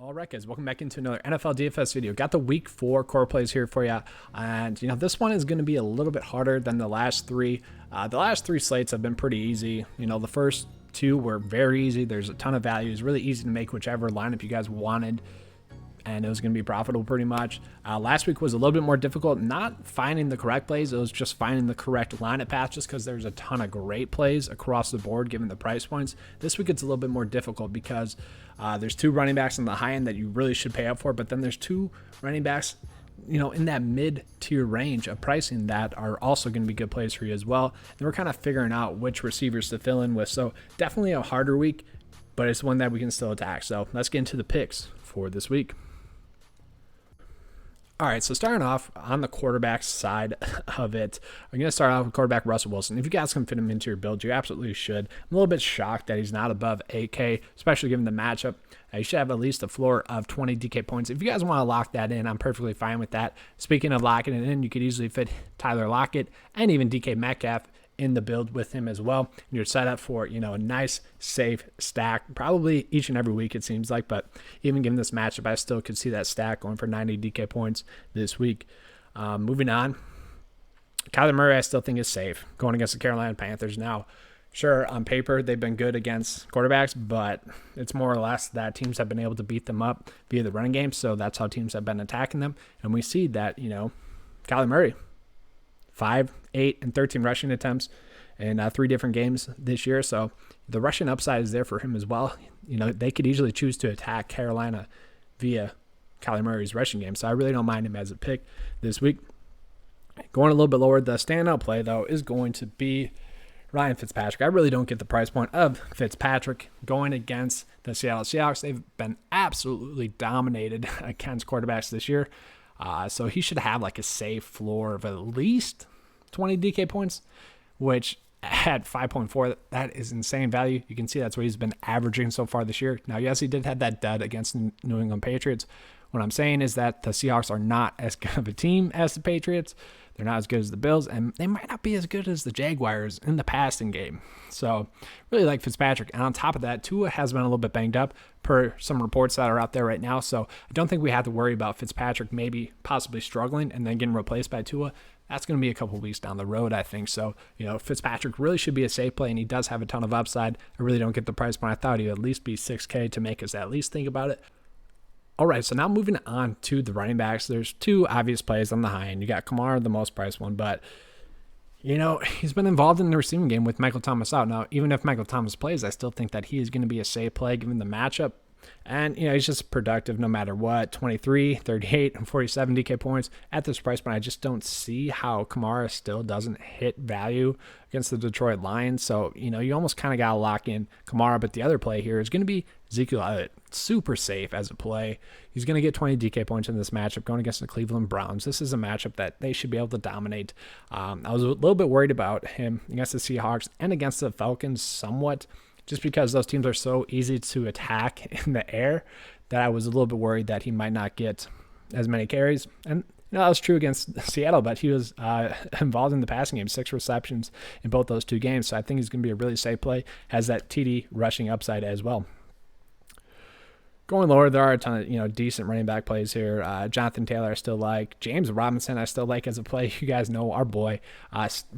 All right, guys, welcome back into another NFL DFS video. Got the week 4 core plays here for you. And, this one is going to be a little bit harder than the last three. The last 3 slates have been pretty easy. The first 2 were very easy. There's a ton of value. It's really easy to make whichever lineup you guys wanted, and it was going to be profitable pretty much. Last week was a little bit more difficult, not finding the correct plays. It was just finding the correct lineup path, just because there's a ton of great plays across the board given the price points. This week it's a little bit more difficult because there's 2 running backs on the high end that you really should pay up for, but then there's 2 running backs in that mid-tier range of pricing that are also going to be good plays for you as well. And we're kind of figuring out which receivers to fill in with. So definitely a harder week, but it's one that we can still attack. So let's get into the picks for this week. All right, so starting off on the quarterback side of it, I'm going to start off with quarterback Russell Wilson. If you guys can fit him into your build, you absolutely should. I'm a little bit shocked that he's not above 8K, especially given the matchup. You should have at least a floor of 20 DK points. If you guys want to lock that in, I'm perfectly fine with that. Speaking of locking it in, you could easily fit Tyler Lockett and even DK Metcalf in the build with him as well. And you're set up for, a nice, safe stack, probably each and every week it seems like, but even given this matchup, I still could see that stack going for 90 DK points this week. Moving on, Kyler Murray I still think is safe going against the Carolina Panthers. Now, sure, on paper, they've been good against quarterbacks, but it's more or less that teams have been able to beat them up via the running game, so that's how teams have been attacking them. And we see that, Kyler Murray, 5, 8, and 13 rushing attempts in 3 different games this year. So the rushing upside is there for him as well. They could easily choose to attack Carolina via Kyler Murray's rushing game. So I really don't mind him as a pick this week. Going a little bit lower, the standout play, though, is going to be Ryan Fitzpatrick. I really don't get the price point of Fitzpatrick going against the Seattle Seahawks. They've been absolutely dominated against quarterbacks this year. So he should have like a safe floor of at least 20 DK points, which at 5.4, that is insane value. You can see that's what he's been averaging so far this year. Now, yes, he did have that dud against the New England Patriots. What I'm saying is that the Seahawks are not as good of a team as the Patriots. They're not as good as the Bills, and they might not be as good as the Jaguars in the passing game. So really like Fitzpatrick. And on top of that, Tua has been a little bit banged up per some reports that are out there right now. So I don't think we have to worry about Fitzpatrick maybe possibly struggling and then getting replaced by Tua. That's going to be a couple weeks down the road, I think. So, Fitzpatrick really should be a safe play, and he does have a ton of upside. I really don't get the price point. I thought he would at least be 6K to make us at least think about it. All right, so now moving on to the running backs, there's 2 obvious plays on the high end. You got Kamara, the most priced one, but, he's been involved in the receiving game with Michael Thomas out. Now, even if Michael Thomas plays, I still think that he is going to be a safe play given the matchup. And, he's just productive no matter what. 23, 38, and 47 DK points at this price point. I just don't see how Kamara still doesn't hit value against the Detroit Lions. So, you almost kind of got to lock in Kamara. But the other play here is going to be Ezekiel Elliott. Super safe as a play. He's going to get 20 DK points in this matchup going against the Cleveland Browns. This is a matchup that they should be able to dominate. I was a little bit worried about him against the Seahawks and against the Falcons somewhat, just because those teams are so easy to attack in the air that I was a little bit worried that he might not get as many carries. And that was true against Seattle, but he was involved in the passing game, 6 receptions in both those 2 games. So I think he's going to be a really safe play, has that TD rushing upside as well. Going lower, there are a ton of decent running back plays here. Jonathan Taylor I still like. James Robinson I still like as a play. You guys know our boy.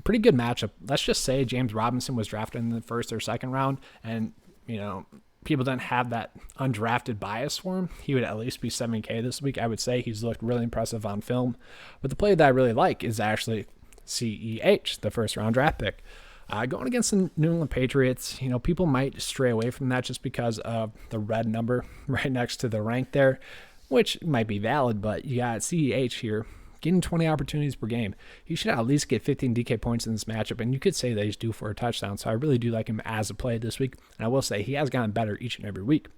Pretty good matchup. Let's just say James Robinson was drafted in the 1st or 2nd round, and people didn't have that undrafted bias for him. He would at least be 7K this week. I would say he's looked really impressive on film. But the play that I really like is actually CEH, the 1st round draft pick. Going against the New England Patriots, people might stray away from that just because of the red number right next to the rank there, which might be valid, but you got CEH here getting 20 opportunities per game. He should at least get 15 DK points in this matchup, and you could say that he's due for a touchdown, so I really do like him as a play this week, and I will say he has gotten better each and every week.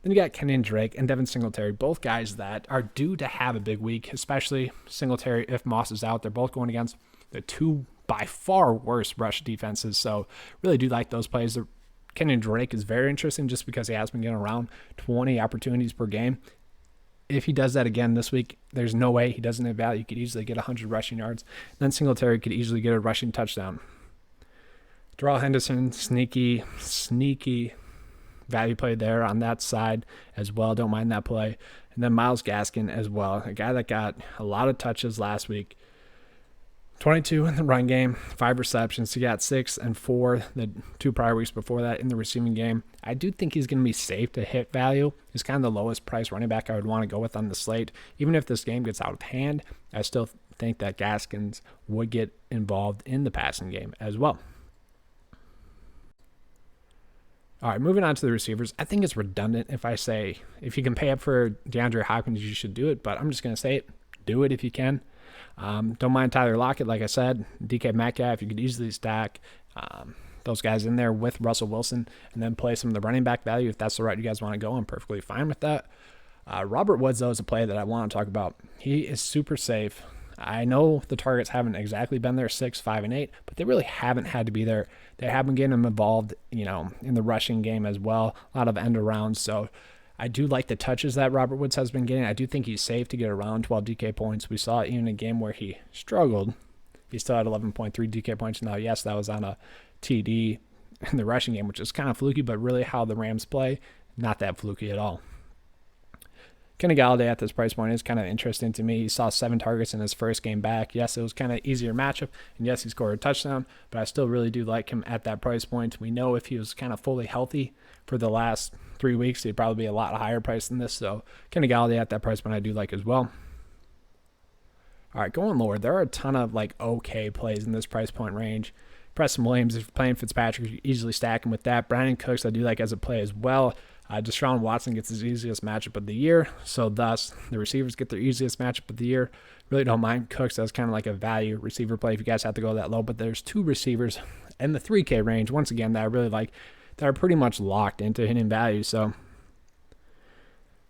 Then you got Kenyon Drake and Devin Singletary, both guys that are due to have a big week, especially Singletary if Moss is out. They're both going against the 2 by far worse rush defenses, so really do like those plays. Kenyon Drake is very interesting just because he has been getting around 20 opportunities per game. If he does that again this week, there's no way he doesn't have value. He could easily get 100 rushing yards. Then Singletary could easily get a rushing touchdown. Darrell Henderson, sneaky value play there on that side as well. Don't mind that play. And then Myles Gaskin as well, a guy that got a lot of touches last week. 22 in the run game, 5 receptions. He got 6 and 4 the 2 prior weeks before that in the receiving game. I do think he's going to be safe to hit value. He's kind of the lowest price running back I would want to go with on the slate. Even if this game gets out of hand, I still think that Gaskins would get involved in the passing game as well. All right, moving on to the receivers. I think it's redundant if I say if you can pay up for DeAndre Hopkins, you should do it, but I'm just going to say it. Do it if you can. Don't mind Tyler Lockett, like I said. DK Metcalf, you could easily stack those guys in there with Russell Wilson and then play some of the running back value. If that's the route you guys want to go, I'm perfectly fine with that. Robert Woods, though, is a play that I want to talk about. He is super safe. I know the targets haven't exactly been there 6, 5, and 8, but they really haven't had to be there. They have been getting him involved, in the rushing game as well. A lot of end arounds. So I do like the touches that Robert Woods has been getting. I do think he's safe to get around 12 DK points. We saw it even in a game where he struggled. He still had 11.3 DK points. Now, yes, that was on a TD in the rushing game, which is kind of fluky, but really how the Rams play, not that fluky at all. Kenny Galladay at this price point is kind of interesting to me. He saw 7 targets in his first game back. Yes, it was kind of easier matchup, and yes, he scored a touchdown, but I still really do like him at that price point. We know if he was kind of fully healthy for the last 3 weeks, he'd probably be a lot higher price than this, so Kenny Galladay at that price point I do like as well. All right, going lower, there are a ton of okay plays in this price point range. Preston Williams, if you're playing Fitzpatrick, you easily stack him with that. Brandon Cooks, I do like as a play as well. Deshaun Watson gets his easiest matchup of the year, so thus the receivers get their easiest matchup of the year. Really don't mind Cooks as kind of like a value receiver play if you guys have to go that low, but there's 2 receivers in the 3K range, once again, that I really like, that are pretty much locked into hitting value. So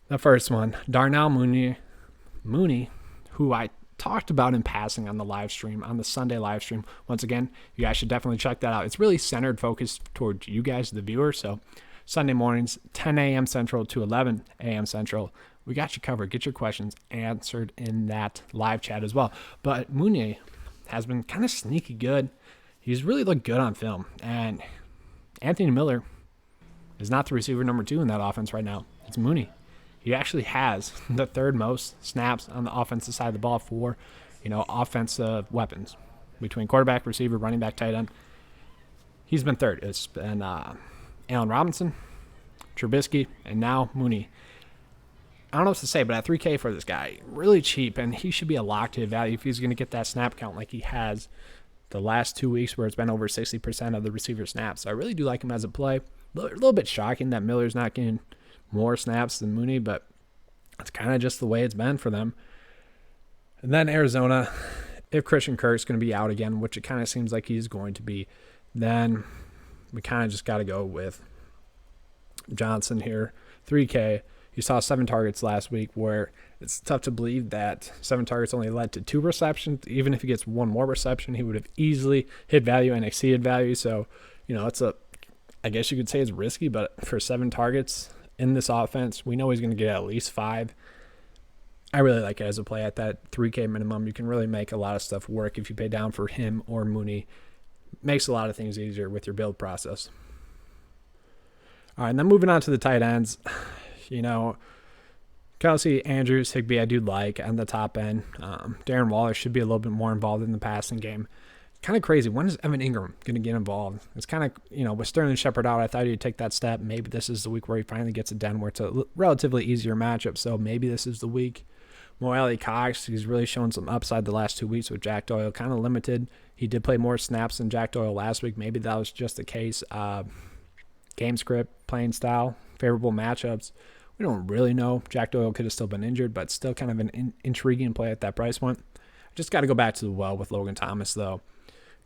the first one, Darnell Mooney, who I talked about in passing on the live stream, on the Sunday live stream. Once again, you guys should definitely check that out. It's really centered, focused towards you guys, the viewer. So Sunday mornings, 10 a.m. Central to 11 a.m. Central. We got you covered. Get your questions answered in that live chat as well. But Mooney has been kind of sneaky good. He's really looked good on film. And Anthony Miller is not the receiver number 2 in that offense right now. It's Mooney. He actually has the 3rd most snaps on the offensive side of the ball for, offensive weapons between quarterback, receiver, running back, tight end. He's been 3rd. It's been Allen Robinson, Trubisky, and now Mooney. I don't know what to say, but at 3K for this guy, really cheap, and he should be a lock to value if he's going to get that snap count like he has the last 2 weeks where it's been over 60% of the receiver snaps. So I really do like him as a play. A little bit shocking that Miller's not getting more snaps than Mooney, but it's kind of just the way it's been for them. And then Arizona, if Christian Kirk's going to be out again, which it kind of seems like he's going to be, then we kind of just got to go with Johnson here. 3K. You saw 7 targets last week, where it's tough to believe that 7 targets only led to 2 receptions. Even if he gets 1 more reception, he would have easily hit value and exceeded value. So, I guess you could say it's risky, but for 7 targets in this offense, we know he's going to get at least 5. I really like it as a play at that 3K minimum. You can really make a lot of stuff work if you pay down for him or Mooney. Makes a lot of things easier with your build process. All right, and then moving on to the tight ends. Kelsey, Andrews, Higbee, I do like on the top end. Darren Waller should be a little bit more involved in the passing game. Kind of crazy. When is Evan Ingram going to get involved? It's kind of, with Sterling Shepard out, I thought he'd take that step. Maybe this is the week where he finally gets it done, where it's a relatively easier matchup. So maybe this is the week. Mo Alley Cox, he's really shown some upside the last 2 weeks with Jack Doyle, kind of limited. He did play more snaps than Jack Doyle last week. Maybe that was just the case. Game script, playing style, favorable matchups. We don't really know. Jack Doyle could have still been injured, but still kind of an intriguing play at that price point. Just got to go back to the well with Logan Thomas, though.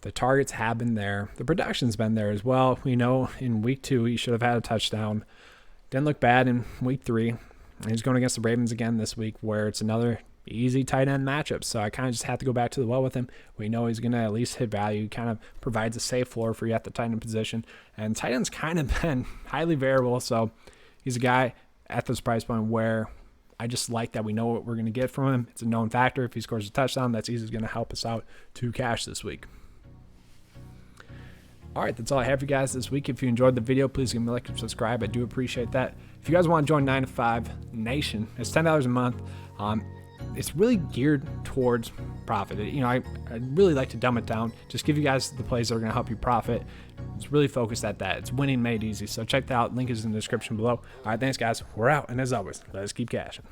The targets have been there. The production's been there as well. We know in week 2 he should have had a touchdown. Didn't look bad in week 3. And he's going against the Ravens again this week, where it's another easy tight end matchup. So I kind of just have to go back to the well with him. We know he's going to at least hit value. Kind of provides a safe floor for you at the tight end position. And tight end's kind of been highly variable. So he's a guy at this price point where I just like that we know what we're going to get from him. It's a known factor. If he scores a touchdown, that's easily going to help us out to cash this week. All right, that's all I have for you guys this week. If you enjoyed the video, please give me a like and subscribe. I do appreciate that. If you guys want to join 9 to 5 Nation, it's $10 a month. It's really geared towards profit. I really like to dumb it down. Just give you guys the plays that are going to help you profit. It's really focused at that. It's winning made easy. So check that out. Link is in the description below. All right, thanks, guys. We're out. And as always, let's keep cashing.